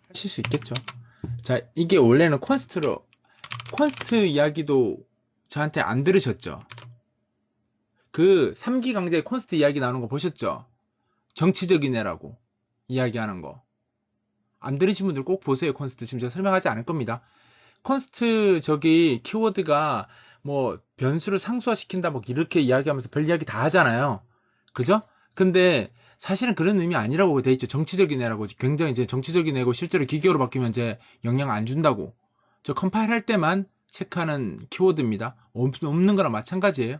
하실 수 있겠죠. 자, 이게 원래는 콘스트 이야기도 저한테 안 들으셨죠? 그 3기 강좌에 콘스트 이야기 나오는 거 보셨죠? 정치적인 애라고 이야기하는 거. 안 들으신 분들 꼭 보세요. 콘스트 지금 제가 설명하지 않을 겁니다. 콘스트 저기 키워드가 뭐 변수를 상수화시킨다 뭐 이렇게 이야기하면서 별 이야기 다 하잖아요. 그죠? 근데 사실은 그런 의미 아니라고 돼 있죠. 정치적인 애라고. 굉장히 이제 정치적인 애고 실제로 기계어로 바뀌면 이제 영향 안 준다고. 저 컴파일 할 때만 체크하는 키워드입니다. 없는 거랑 마찬가지예요.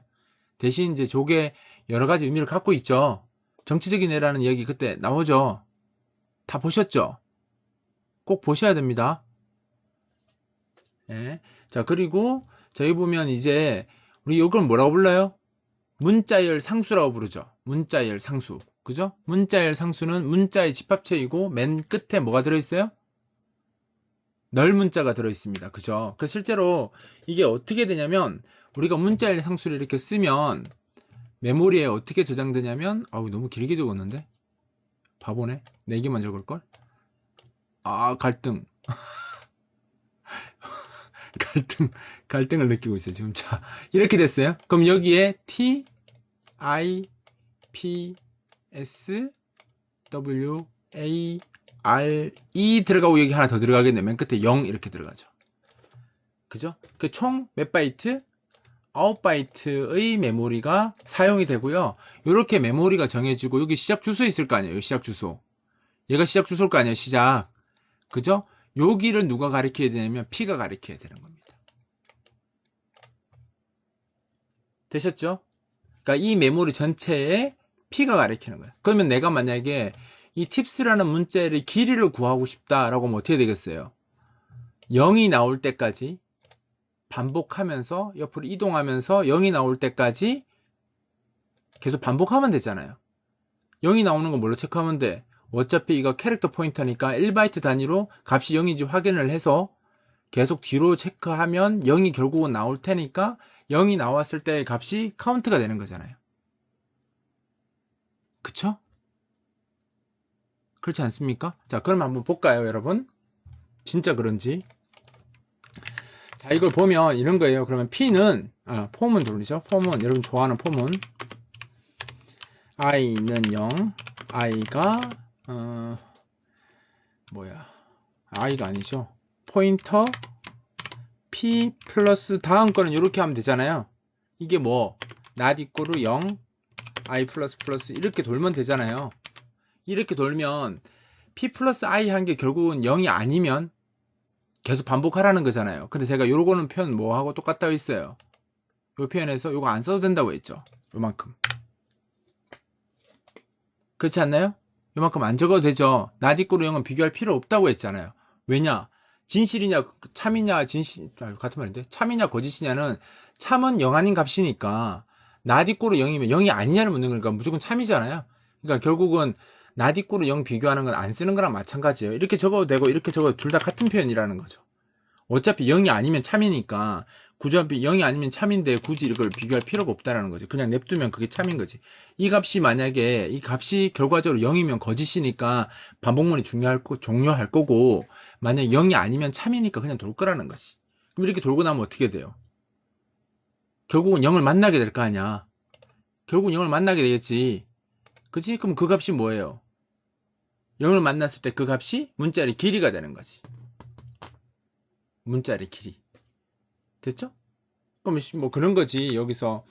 대신 이제 저게 여러 가지 의미를 갖고 있죠. 정치적인 애라는 이야기 그때 나오죠. 다 보셨죠? 꼭 보셔야 됩니다. 예. 자, 그리고 저희 보면 이제 우리 이걸 뭐라고 불러요? 문자열 상수라고 부르죠. 문자열 상수. 그죠? 문자열 상수는 문자의 집합체이고 맨 끝에 뭐가 들어있어요? 널 문자가 들어있습니다. 그죠? 그 실제로 이게 어떻게 되냐면 우리가 문자열 상수를 이렇게 쓰면 메모리에 어떻게 저장되냐면 아우 너무 길게 적었는데 바보네. 4개만 적을걸? 아 갈등 갈등을 느끼고 있어요 지금. 자 이렇게 됐어요. 그럼 여기에 T I P S W A R E 들어가고 여기 하나 더 들어가겠네. 맨 끝에 0 이렇게 들어가죠. 그죠? 그 총 몇 바이트? 9바이트의 메모리가 사용이 되고요. 이렇게 메모리가 정해지고 여기 시작 주소 있을 거 아니에요. 시작 주소. 얘가 시작 주소일 거 아니에요. 시작. 그죠? 여기를 누가 가리켜야 되냐면 P가 가리켜야 되는 겁니다. 되셨죠? 그러니까 이 메모리 전체에 P가 가리키는 거예요. 그러면 내가 만약에 이 tips라는 문자의 길이를 구하고 싶다라고 하면 어떻게 되겠어요? 0이 나올 때까지 반복하면서 옆으로 이동하면서 0이 나올 때까지 계속 반복하면 되잖아요. 0이 나오는 건 뭘로 체크하면 돼? 어차피 이거 캐릭터 포인터니까 1바이트 단위로 값이 0인지 확인을 해서 계속 뒤로 체크하면 0이 결국은 나올 테니까 0이 나왔을 때의 값이 카운트가 되는 거잖아요. 그쵸? 그렇지 않습니까? 자, 그럼 한번 볼까요, 여러분? 진짜 그런지. 자, 이걸 보면 이런 거예요. 그러면 P는, 폼은 돌리죠. 폼은, 여러분 좋아하는 폼은, I는 0, I가, I가 아니죠. 포인터, P 플러스 다음 거는 이렇게 하면 되잖아요. 이게 뭐, not equal 0, I 플러스 플러스 이렇게 돌면 되잖아요. 이렇게 돌면 P 플러스 I 한 게 결국은 0이 아니면 계속 반복하라는 거잖아요. 근데 제가 요거는 표현 뭐하고 똑같다고 했어요. 요 표현에서 요거 안 써도 된다고 했죠. 요만큼. 그렇지 않나요? 요만큼 안 적어도 되죠. not equal 0은 비교할 필요 없다고 했잖아요. 왜냐? 진실이냐 참이냐 같은 말인데 참이냐 거짓이냐는 참은 0 아닌 값이니까 not equal 0이면 0이 아니냐를 묻는 거니까 무조건 참이잖아요. 그러니까 결국은 not equal 0 비교하는 건 안 쓰는 거랑 마찬가지예요. 이렇게 적어도 되고 이렇게 적어도 둘 다 같은 표현이라는 거죠. 어차피 0이 아니면 참이니까 굳이 0이 아니면 참인데 굳이 이걸 비교할 필요가 없다라는 거죠. 그냥 냅두면 그게 참인 거지. 이 값이 만약에 이 값이 결과적으로 0이면 거짓이니까 반복문이 종료할 거고 만약에 0이 아니면 참이니까 그냥 돌 거라는 거지. 그럼 이렇게 돌고 나면 어떻게 돼요? 결국은 0을 만나게 될 거 아니야. 결국은 0을 만나게 되겠지. 그치? 그럼 그 값이 뭐예요? 0을 만났을 때 그 값이 문자의 길이가 되는 거지. 문자의 길이. 됐죠? 그럼 뭐 그런 거지. 여기서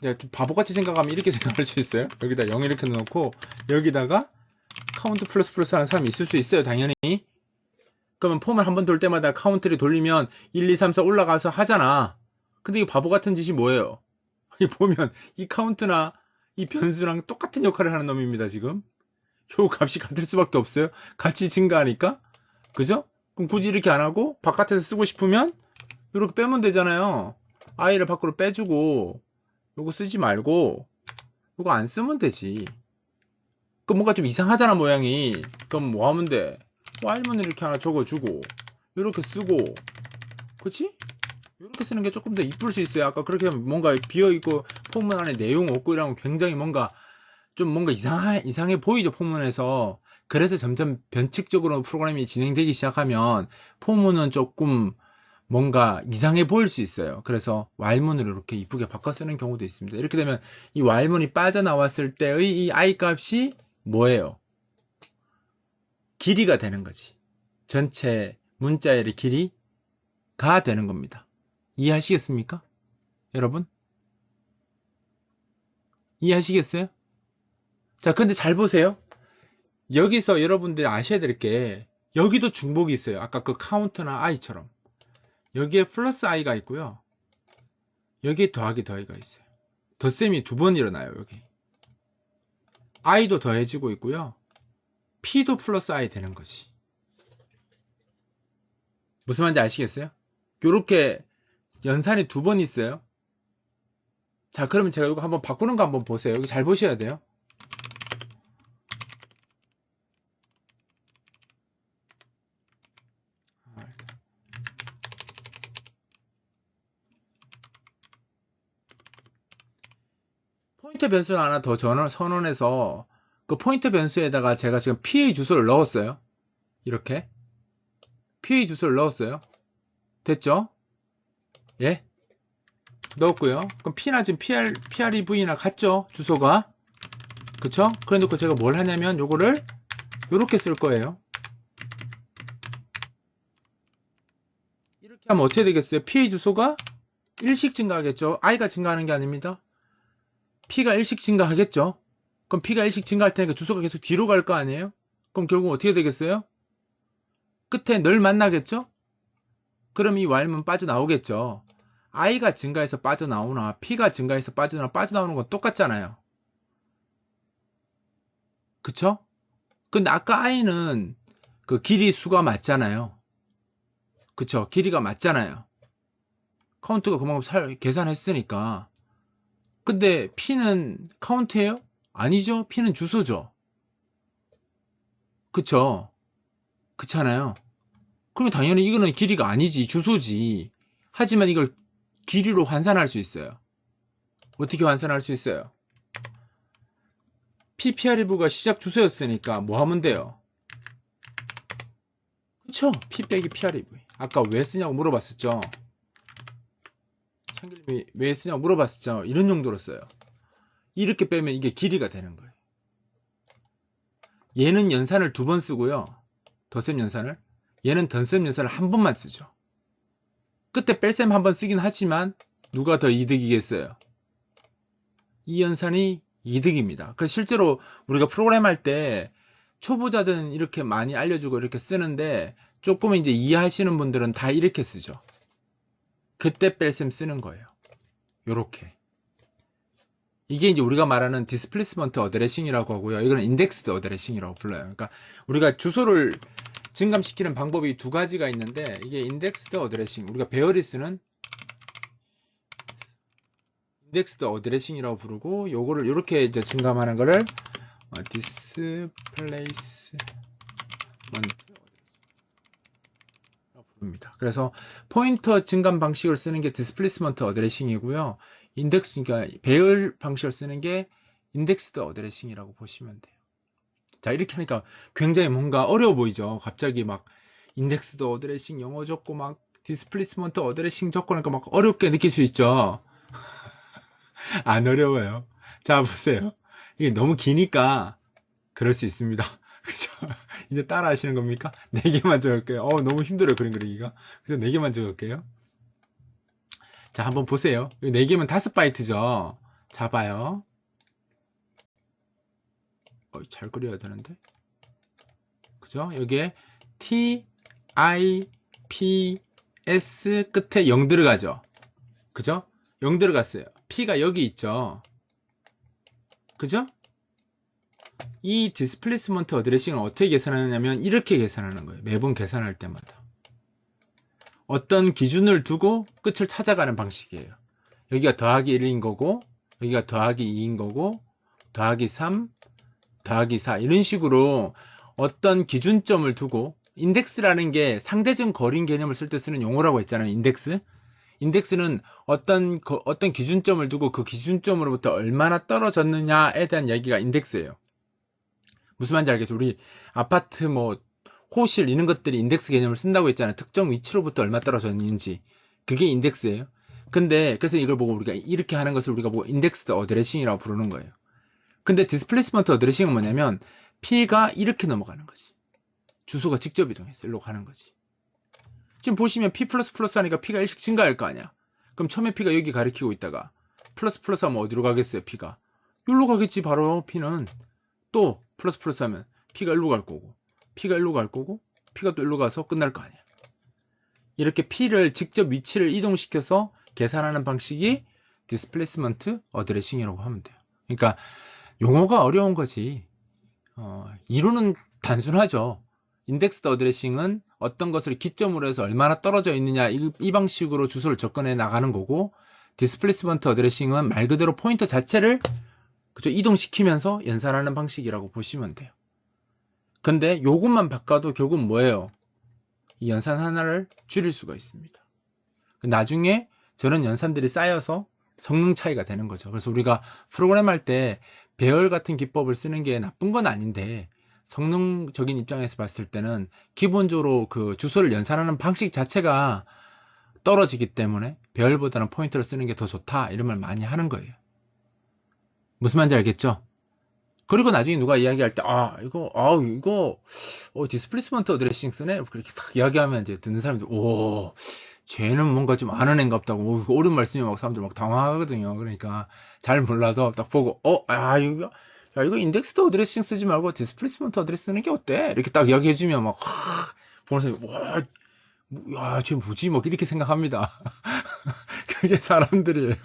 내가 좀 바보같이 생각하면 이렇게 생각할 수 있어요. 여기다 0 이렇게 넣고 여기다가 카운트 플러스 플러스 하는 사람이 있을 수 있어요. 당연히. 그러면 폼을 한번 돌 때마다 카운트를 돌리면 1, 2, 3, 4 올라가서 하잖아. 근데 이 바보 같은 짓이 뭐예요? 이 보면 이 카운트나 이 변수랑 똑같은 역할을 하는 놈입니다. 지금. 요 값이 같을 수밖에 없어요. 같이 증가하니까. 그죠? 그럼 굳이 이렇게 안 하고 바깥에서 쓰고 싶으면 이렇게 빼면 되잖아요. i를 밖으로 빼주고 요거 쓰지 말고 요거 안 쓰면 되지. 그럼 뭔가 좀 이상하잖아 모양이. 그럼 뭐 하면 돼? while문을 이렇게 하나 적어주고 이렇게 쓰고 그치? 이렇게 쓰는 게 조금 더 이쁠 수 있어요. 아까 그렇게 하면 뭔가 비어있고 포문 안에 내용 없고 이러면 굉장히 뭔가 좀 뭔가 이상해 보이죠, 포문에서. 그래서 점점 변칙적으로 프로그램이 진행되기 시작하면 포문은 조금 뭔가 이상해 보일 수 있어요. 그래서 왈문으로 이렇게 이쁘게 바꿔 쓰는 경우도 있습니다. 이렇게 되면 이 왈문이 빠져나왔을 때의 이 i 값이 뭐예요? 길이가 되는 거지. 전체 문자열의 길이가 되는 겁니다. 이해하시겠습니까? 여러분? 이해하시겠어요? 자, 근데 잘 보세요. 여기서 여러분들이 아셔야 될 게 여기도 중복이 있어요. 아까 그 카운트나 i처럼. 여기에 플러스 i가 있고요. 여기에 더하기 더하기가 있어요. 덧셈이 두 번 일어나요. 여기. i도 더해지고 있고요. p도 플러스 i 되는 거지. 무슨 말인지 아시겠어요? 요렇게 연산이 두 번 있어요. 자, 그러면 제가 이거 한번 바꾸는 거 한번 보세요. 여기 잘 보셔야 돼요. 포인터 변수를 하나 더 선언해서 그 포인터 변수에다가 제가 지금 PA 주소를 넣었어요. 이렇게 PA 주소를 넣었어요. 됐죠? 예? 넣었고요. 그럼 P나 지금 PREV나 같죠? 주소가. 그쵸? 그래 놓고 제가 뭘 하냐면 요거를 요렇게 쓸 거예요. 이렇게 하면 어떻게 되겠어요? PA 주소가 1씩 증가하겠죠? i가 증가하는 게 아닙니다. P가 1씩 증가하겠죠? 그럼 P가 1씩 증가할 테니까 주소가 계속 뒤로 갈 거 아니에요? 그럼 결국 어떻게 되겠어요? 끝에 늘 만나겠죠? 그럼 이 왈문 빠져나오겠죠? i가 증가해서 빠져나오나 P가 증가해서 빠져나오는 건 똑같잖아요. 그쵸? 근데 아까 i는 그 길이 수가 맞잖아요. 그쵸? 길이가 맞잖아요. 카운트가 그만큼 계산했으니까. 근데 P는 카운트예요? 아니죠? P는 주소죠. 그쵸? 그렇잖아요. 그럼 당연히 이거는 길이가 아니지, 주소지. 하지만 이걸 길이로 환산할 수 있어요. 어떻게 환산할 수 있어요? PPREV가 시작 주소였으니까 뭐 하면 돼요? 그쵸? P 빼기 PREV. 아까 왜 쓰냐고 물어봤었죠? 참길님이 왜 쓰냐고 물어봤었죠? 이런 용도로 써요. 이렇게 빼면 이게 길이가 되는 거예요. 얘는 연산을 두 번 쓰고요. 덧셈 연산을. 얘는 덧셈 연산을 한 번만 쓰죠. 끝에 뺄셈 한 번 쓰긴 하지만 누가 더 이득이겠어요? 이 연산이 이득입니다. 그래서 실제로 우리가 프로그램 할 때 초보자들은 이렇게 많이 알려주고 이렇게 쓰는데 조금 이제 이해하시는 분들은 다 이렇게 쓰죠. 그때 뺄셈 쓰는 거예요. 요렇게. 이게 이제 우리가 말하는 디스플레이스먼트 어드레싱이라고 하고요. 이거는 인덱스드 어드레싱이라고 불러요. 그러니까 우리가 주소를 증감시키는 방법이 두 가지가 있는데 이게 인덱스드 어드레싱, 우리가 베어리스는 인덱스드 어드레싱이라고 부르고 요거를 이렇게 이제 증감하는 거를 디스플레이스먼트 부릅니다. 그래서 포인터 증감 방식을 쓰는 게 디스플레이스먼트 어드레싱이고요. 인덱스, 그러니까 배열 방식을 쓰는 게 인덱스드 어드레싱이라고 보시면 돼요. 자, 이렇게 하니까 굉장히 뭔가 어려워 보이죠. 갑자기 막 인덱스드 어드레싱 영어 적고 막 디스플레이스먼트 어드레싱 적고 하니까 막 어렵게 느낄 수 있죠. 안 어려워요. 자, 보세요. 이게 너무 기니까 그럴 수 있습니다. 그죠? 이제 따라 하시는 겁니까? 4개만 적을게요. 너무 힘들어요. 그림 그리기가. 그래서 4개만 적을게요. 자, 한번 보세요. 4개면 5바이트죠. 자, 봐요. 잘 그려야 되는데. 그죠? 여기에 T, I, P, S 끝에 0 들어가죠. 그죠? 0 들어갔어요. P가 여기 있죠. 그죠? 이 디스플레이스먼트 어드레싱을 어떻게 계산하냐면 이렇게 계산하는 거예요. 매번 계산할 때마다. 어떤 기준을 두고 끝을 찾아가는 방식이에요. 여기가 더하기 1인 거고 여기가 더하기 2인 거고 더하기 3, 더하기 4 이런 식으로 어떤 기준점을 두고 인덱스라는 게 상대적 거리인 개념을 쓸 때 쓰는 용어라고 했잖아요. 인덱스. 인덱스는 어떤 기준점을 두고 그 기준점으로부터 얼마나 떨어졌느냐에 대한 얘기가 인덱스예요. 무슨 말인지 알겠죠? 우리 아파트 뭐 호실 이런 것들이 인덱스 개념을 쓴다고 했잖아요. 특정 위치로부터 얼마 떨어졌는지. 그게 인덱스예요. 근데 그래서 이걸 보고 우리가 이렇게 하는 것을 우리가 보고 인덱스드 어드레싱이라고 부르는 거예요. 근데 디스플레이스먼트 어드레싱은 뭐냐면 P가 이렇게 넘어가는 거지. 주소가 직접 이동해서 일로 가는 거지. 지금 보시면 P++ 하니까 P가 1씩 증가할 거 아니야. 그럼 처음에 P가 여기 가리키고 있다가 플러스 하면 어디로 가겠어요? P가 여기로 가겠지. 바로 P는 또 플러스 하면 P가 일로 갈 거고 P가 일로 갈 거고 P가 또 일로 가서 끝날 거 아니야. 이렇게 P를 직접 위치를 이동시켜서 계산하는 방식이 디스플레이스먼트 어드레싱이라고 하면 돼요. 그러니까 용어가 어려운 거지. 이론은 단순하죠. 인덱스 어드레싱은 어떤 것을 기점으로 해서 얼마나 떨어져 있느냐 이 방식으로 주소를 접근해 나가는 거고, 디스플레이스먼트 어드레싱은 말 그대로 포인터 자체를 그죠, 이동시키면서 연산하는 방식이라고 보시면 돼요. 근데 요것만 바꿔도 결국 뭐예요? 이 연산 하나를 줄일 수가 있습니다. 나중에 저런 연산들이 쌓여서 성능 차이가 되는 거죠. 그래서 우리가 프로그램 할 때 배열 같은 기법을 쓰는 게 나쁜 건 아닌데, 성능적인 입장에서 봤을 때는 기본적으로 그 주소를 연산하는 방식 자체가 떨어지기 때문에 배열보다는 포인터를 쓰는 게 더 좋다, 이런 말 많이 하는 거예요. 무슨 말인지 알겠죠? 그리고 나중에 누가 이야기할 때, 이거 디스플레이스먼트 어드레싱 쓰네? 그렇게 딱 이야기하면 이제 듣는 사람들, 오, 쟤는 뭔가 좀 아는 애인가 보다고, 옳은 말씀이 막 사람들 막 당황하거든요. 그러니까 잘 몰라도 딱 보고, 이거 인덱스 어드레싱 쓰지 말고 디스플레이스먼트 어드레싱 쓰는 게 어때? 이렇게 딱 이야기해주면 막, 보는 사람이, 쟤 뭐지? 막 이렇게 생각합니다. 그게 사람들이에요.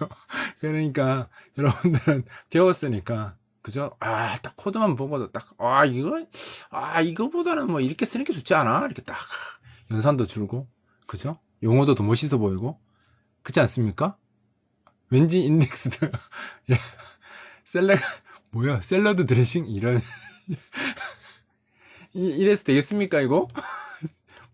그러니까 여러분들은 배웠으니까. 그죠? 딱 코드만 보고도 딱, 이거보다는 뭐 이렇게 쓰는 게 좋지 않아? 이렇게 딱, 연산도 줄고, 그죠? 용어도 더 멋있어 보이고, 그렇지 않습니까? 왠지 인덱스드, 샐러드 드레싱? 이래서 되겠습니까, 이거?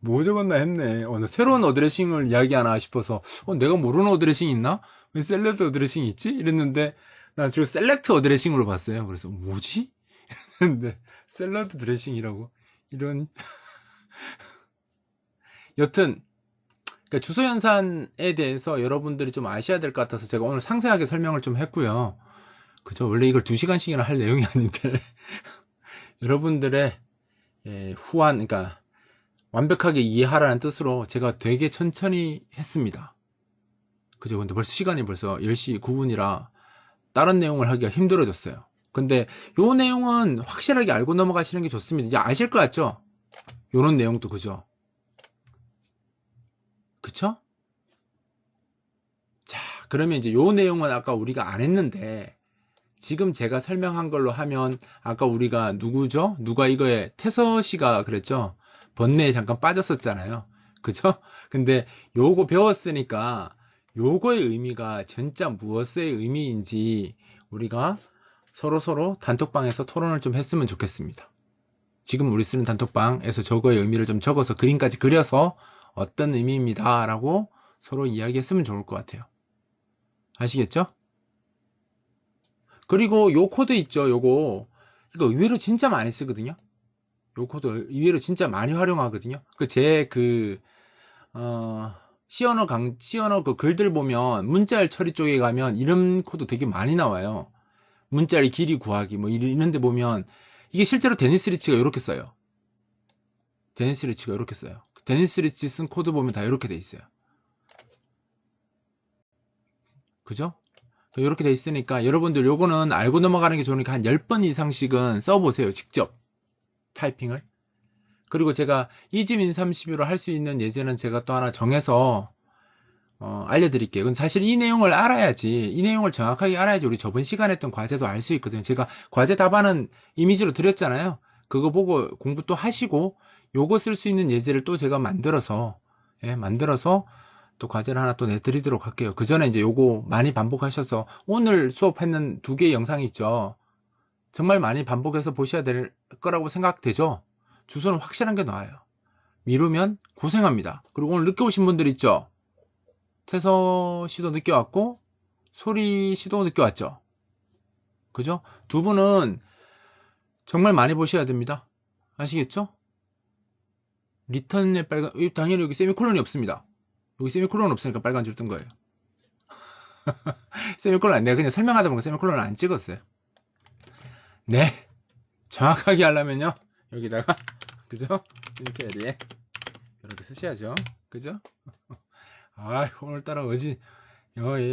뭐 적었나 했네. 새로운 어드레싱을 이야기하나 싶어서, 내가 모르는 어드레싱 있나? 왜 샐러드 어드레싱 있지? 이랬는데, 난 지금 셀렉트 어드레싱으로 봤어요. 그래서 뭐지? 근데 샐러드 드레싱이라고 이런. 여튼 그러니까 주소 연산에 대해서 여러분들이 좀 아셔야 될 것 같아서 제가 오늘 상세하게 설명을 좀 했고요. 그죠? 원래 이걸 2시간씩이나 할 내용이 아닌데 여러분들의 후한, 그러니까 완벽하게 이해하라는 뜻으로 제가 되게 천천히 했습니다. 그죠? 근데 벌써 시간이 벌써 10시 9분이라 다른 내용을 하기가 힘들어졌어요. 근데 요 내용은 확실하게 알고 넘어가시는 게 좋습니다. 이제 아실 것 같죠? 요런 내용도, 그죠? 그쵸? 자, 그러면 이제 요 내용은 아까 우리가 안 했는데, 지금 제가 설명한 걸로 하면, 아까 우리가 누구죠? 누가 이거에 태서씨가 그랬죠? 번뇌에 잠깐 빠졌었잖아요. 그죠? 근데 요거 배웠으니까 요거의 의미가 진짜 무엇의 의미인지 우리가 서로 단톡방에서 토론을 좀 했으면 좋겠습니다. 지금 우리 쓰는 단톡방에서 저거의 의미를 좀 적어서 그림까지 그려서 어떤 의미입니다 라고 서로 이야기했으면 좋을 것 같아요. 아시겠죠? 그리고 요 코드 있죠? 이거 의외로 진짜 많이 쓰거든요. 요 코드 의외로 진짜 많이 활용하거든요. 시어너 그 글들 보면 문자열 처리 쪽에 가면 이런 코드 되게 많이 나와요. 문자의 길이 구하기 뭐 이런 데 보면 이게 실제로 데니스 리치가 이렇게 써요. 데니스 리치가 이렇게 써요. 데니스 리치 쓴 코드 보면 다 이렇게 돼 있어요. 그죠? 이렇게 돼 있으니까 여러분들 요거는 알고 넘어가는 게 좋으니까 한 10번 이상씩은 써보세요. 직접 타이핑을. 그리고 제가 이지민 32로 할 수 있는 예제는 제가 또 하나 정해서 알려드릴게요. 근데 사실 이 내용을 알아야지, 이 내용을 정확하게 알아야지 우리 저번 시간에 했던 과제도 알 수 있거든요. 제가 과제 답안은 이미지로 드렸잖아요. 그거 보고 공부 또 하시고 요거 쓸 수 있는 예제를 또 제가 만들어서 또 과제를 하나 또 내드리도록 할게요. 그 전에 이제 요거 많이 반복하셔서 오늘 수업했는 2개의 영상이 있죠. 정말 많이 반복해서 보셔야 될 거라고 생각되죠. 주소는 확실한 게 나와요. 미루면 고생합니다. 그리고 오늘 늦게 오신 분들 있죠. 태서 씨도 늦게 왔고, 소리 씨도 늦게 왔죠. 그죠? 두 분은 정말 많이 보셔야 됩니다. 아시겠죠? 리턴의 빨간, 당연히 여기 세미콜론이 없습니다. 여기 세미콜론 없으니까 빨간 줄 뜬 거예요. 세미콜론 안, 내가 그냥 설명하다 보니까 세미콜론을 안 찍었어요. 네. 정확하게 하려면요. 여기다가, 그죠? 이렇게 이렇게 쓰셔야죠. 그죠? 아, 오늘따라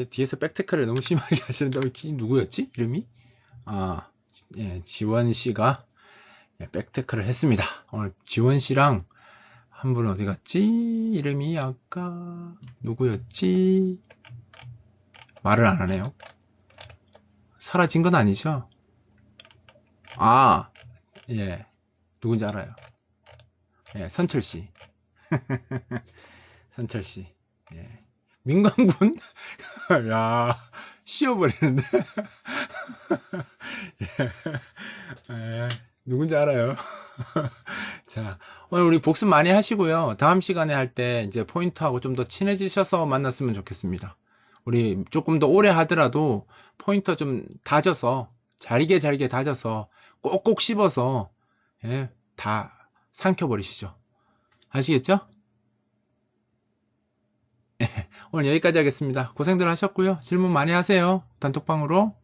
뒤에서 백테크를 너무 심하게 하시는데, 누구였지? 이름이? 아, 예, 지원 씨가 백테크를 했습니다. 오늘 지원 씨랑 한 분 어디 갔지? 이름이 아까 누구였지? 말을 안 하네요. 사라진 건 아니죠? 아, 예, 누군지 알아요. 예, 선철 씨. 선철 씨. 예. 민광군? 야, 씌워버리는데. 예, 누군지 알아요. 자, 오늘 우리 복습 많이 하시고요. 다음 시간에 할 때 이제 포인트하고 좀 더 친해지셔서 만났으면 좋겠습니다. 우리 조금 더 오래 하더라도 포인터 좀 다져서, 잘게 다져서, 꼭꼭 씹어서, 예, 다 삼켜버리시죠. 아시겠죠? 오늘 여기까지 하겠습니다. 고생들 하셨고요. 질문 많이 하세요. 단톡방으로.